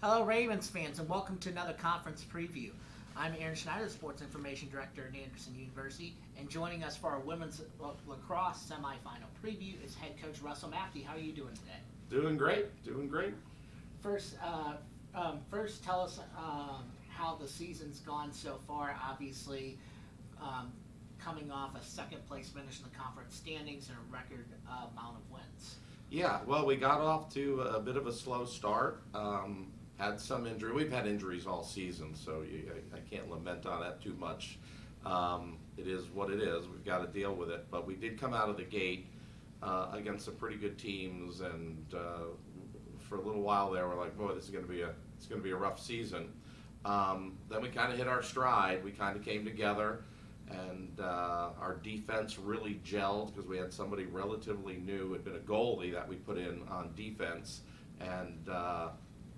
Hello, Ravens fans, and welcome to another conference preview. I'm Aaron Schneider, the Sports Information Director at Anderson University, and joining us for our women's lacrosse semifinal preview is head coach Russell Mackey. How are you doing today? Doing great, doing great. First, tell us how the season's gone so far. Obviously, coming off a second place finish in the conference standings and a record amount of wins. Yeah, well, we got off to a bit of a slow start. Had some injury. We've had injuries all season, so I can't lament on that too much. It is what it is. We've got to deal with it. But we did come out of the gate against some pretty good teams, and for a little while there, we're like, boy, this is going to be a rough season. Then we kind of hit our stride. We kind of came together, and our defense really gelled because we had somebody relatively new. It had been a goalie that we put in on defense, and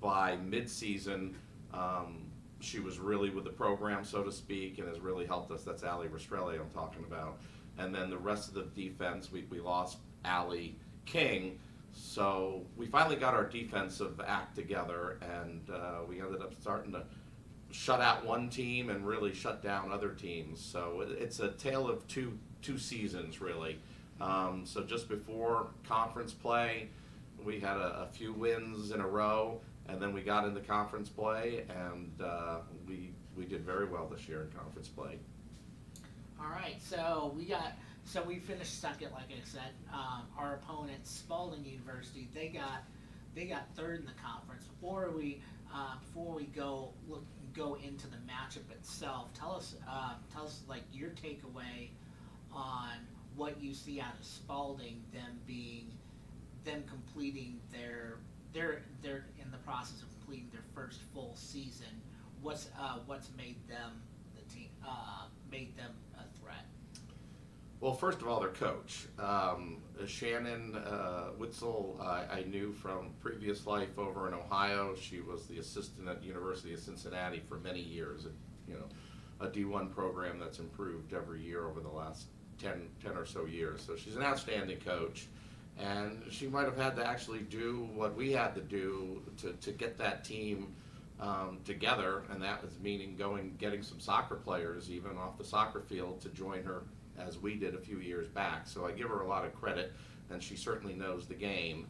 by mid-season, she was really with the program, so to speak, and has really helped us. That's Allie Rastrelli I'm talking about. And then the rest of the defense, we lost Allie King, so we finally got our defensive act together, and we ended up starting to shut out one team and really shut down other teams. So it's a tale of two seasons, really. So just before conference play, we had a few wins in a row, and then we got into conference play, and we did very well this year in conference play. All right, so we finished second, like I said. Our opponent, Spalding University, they got third in the conference. Before we go into the matchup itself, tell us like your takeaway on what you see out of Spalding, them completing they're in the process of completing their first full season. What's made them a threat? Well, first of all, their coach, Shannon Witzel, I knew from previous life over in Ohio. She was the assistant at University of Cincinnati for many years, a D1 program that's improved every year over the last 10 or so years. So she's an outstanding coach, and she might have had to actually do what we had to do to get that team together, and that was meaning getting some soccer players even off the soccer field to join her, as we did a few years back. So I give her a lot of credit, and she certainly knows the game.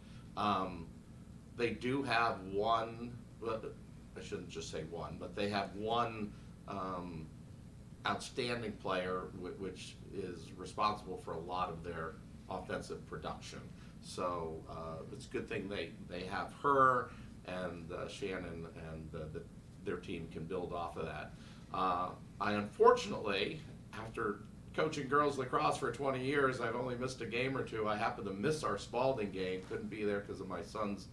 They do have one, I shouldn't just say one, but they have one outstanding player which is responsible for a lot of their offensive production. So it's a good thing they have her, and Shannon and their team can build off of that. I unfortunately, after coaching girls lacrosse for 20 years, I've only missed a game or two. I happened to miss our Spalding game. Couldn't be there because of my son's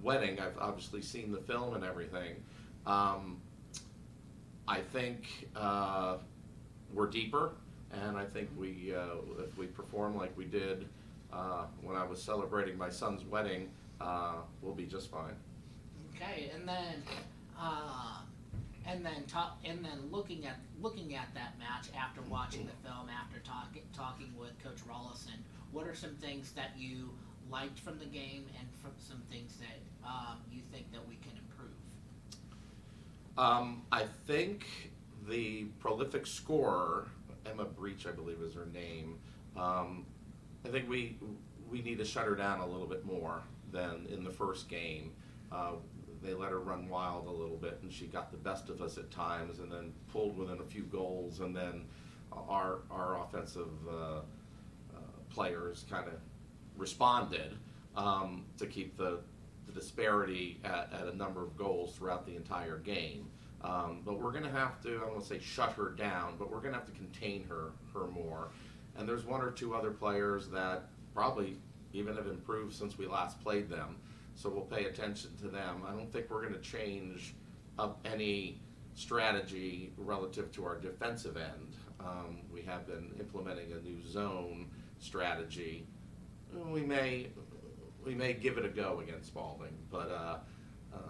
wedding. I've obviously seen the film and everything. I think we're deeper, and I think if we perform like we did when I was celebrating my son's wedding, we'll be just fine. Okay, and then looking at that match after watching the film, after talking with Coach Rollison, what are some things that you liked from the game, and from some things that you think that we can improve? I think the prolific scorer, Emma Breach, I believe is her name. I think we need to shut her down a little bit more than in the first game. They let her run wild a little bit, and she got the best of us at times, and then pulled within a few goals, and then our offensive players kind of responded to keep the disparity at a number of goals throughout the entire game. But we're going to have to, I don't want to say shut her down, but we're going to have to contain her more. And there's one or two other players that probably even have improved since we last played them. So we'll pay attention to them. I don't think we're going to change up any strategy relative to our defensive end. We have been implementing a new zone strategy. We may give it a go against Spalding, but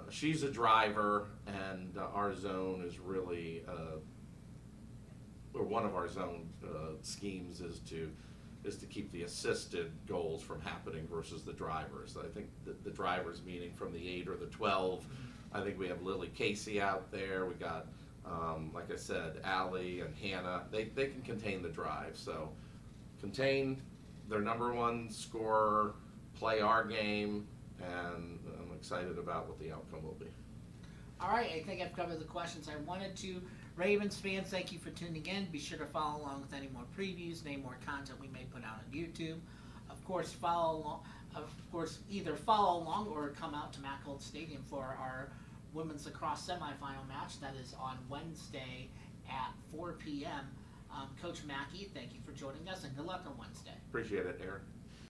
she's a driver, and our zone is really, or one of our zone schemes is to keep the assisted goals from happening versus the drivers. I think the drivers, meaning from the 8 or the 12, I think we have Lily Casey out there. We got, like I said, Allie and Hannah. They can contain the drive. So contain their number one scorer, play our game, and I'm excited about what the outcome will be. All right, I think I've covered the questions I wanted to. Ravens fans, thank you for tuning in. Be sure to follow along with any more previews, any more content we may put out on YouTube. Of course, either follow along or come out to Mackey Stadium for our women's lacrosse semifinal match. That is on Wednesday at 4 p.m. Coach Mackey, thank you for joining us, and good luck on Wednesday. Appreciate it, Aaron.